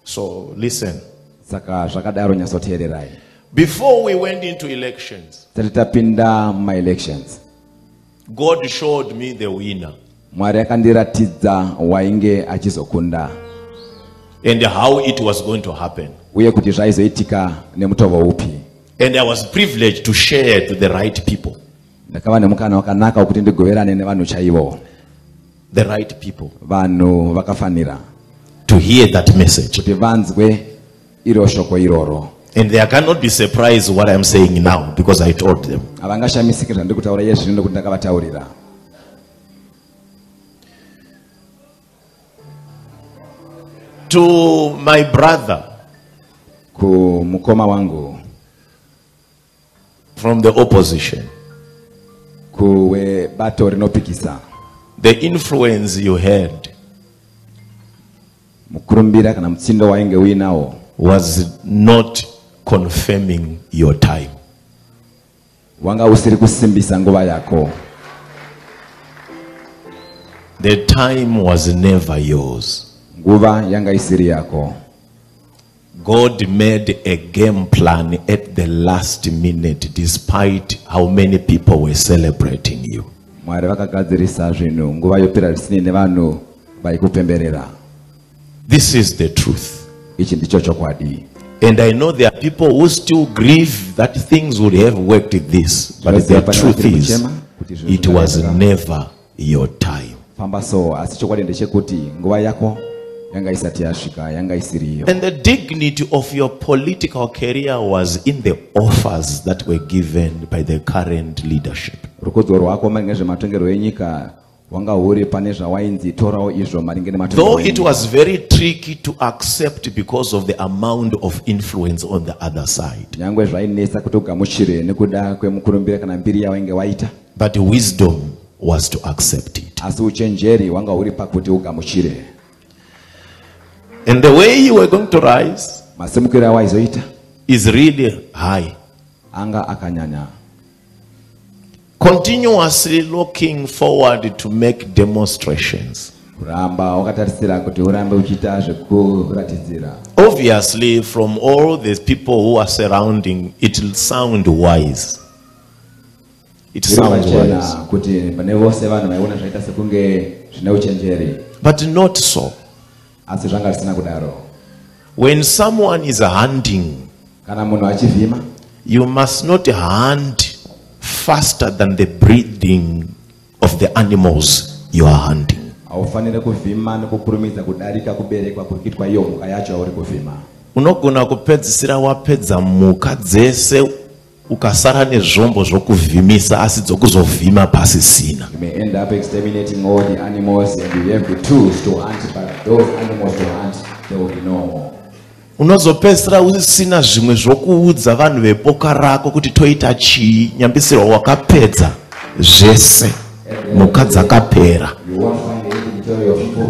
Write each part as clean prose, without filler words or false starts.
So listen. Saka Before we went into elections, God showed me the winner and how it was going to happen. And I was privileged to share to the right people. The right people. To hear that message. And they cannot be surprised what I'm saying now because I told them. To my brother from the opposition, the influence you had was not confirming your time. The time was never yours. God made a game plan at the last minute despite how many people were celebrating you. This is the truth. And I know there are people who still grieve that things would have worked this. But the truth is, it was never your time. And the dignity of your political career was in the offers that were given by the current leadership. Though it was very tricky to accept because of the amount of influence on the other side. But wisdom was to accept it. And the way you were going to rise is really high. Continuously looking forward to make demonstrations. Obviously, from all the people who are surrounding, it will sound wise. It sounds wise. But not so. When someone is hunting, you must not hunt faster than the breathing of the animals you are hunting. Unogona kupedzisira wapedza muka dzese ukasara nezvombo zvokuvhimisa asi dzokuzovhima pasisina. You may end up exterminating all the animals and you have the tools to hunt, but those animals to hunt, there will be no more. Unozopesera usina zvimwe zvokuudza vanhu vepoka rako kuti toita chii, nyambisirwa wakapedza zvese muka dzakapera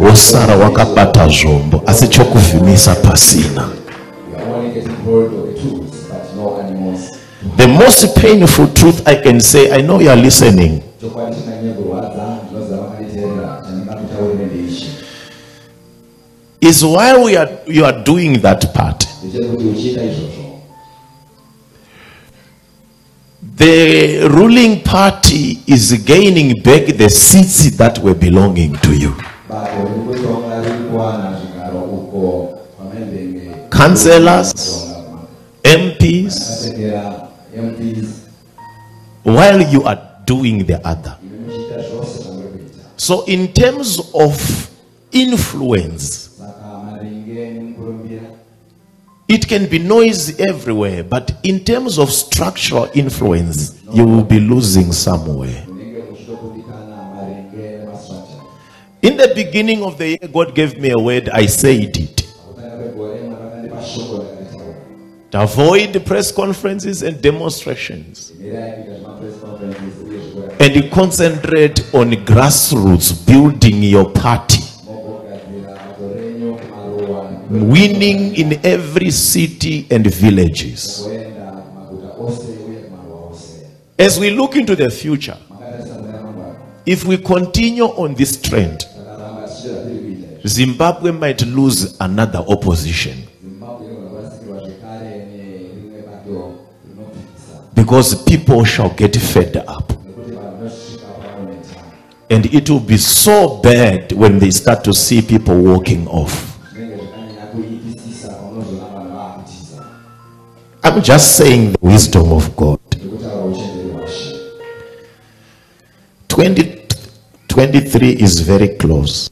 wosara wakabata zvombo asi chokuvhimisa pasina. The most painful truth I can say, I know you are listening, is while you are doing that part, the ruling party is gaining back the seats that were belonging to you. Councillors, MPs, while you are doing the other. So in terms of influence, it can be noisy everywhere, but in terms of structural influence, you will be losing somewhere. In the beginning of the year, God gave me a word, I said it. To avoid press conferences and demonstrations. And concentrate on grassroots, building your party. Winning in every city and villages. As we look into the future, if we continue on this trend, Zimbabwe might lose another opposition. Because people shall get fed up. And it will be so bad when they start to see people walking off. I'm just saying the wisdom of God. 23 is very close.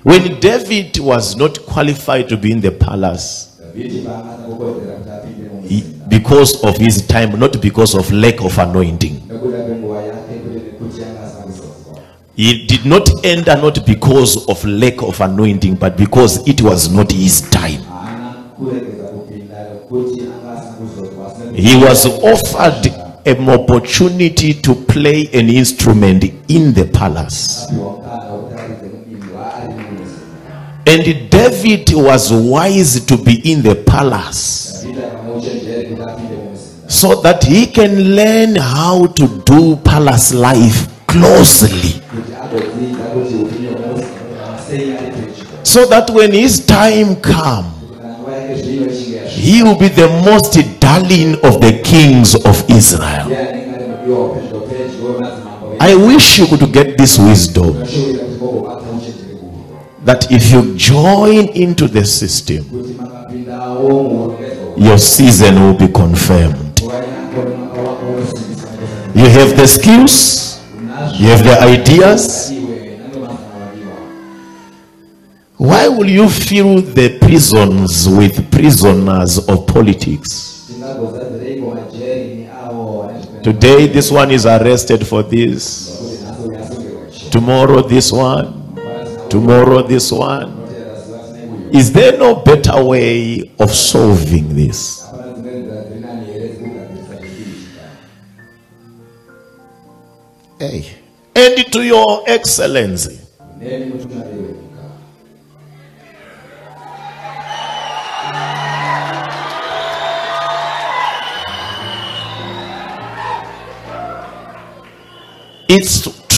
When David was not qualified to be in the palace, because of his time, not because of lack of anointing. He did not enter not because of lack of anointing, but because it was not his time. He was offered an opportunity to play an instrument in the palace. And David was wise to be in the palace so that he can learn how to do palace life closely, so that when his time comes, he will be the most darling of the kings of Israel. I wish you could get this wisdom, that if you join into the system, your season will be confirmed. You have the skills, you have the ideas. Why will you fill the prisons with prisoners of politics? Today this one is arrested for this, tomorrow this one, tomorrow this one. Is there no better way of solving this? Hey. And to your excellency, it's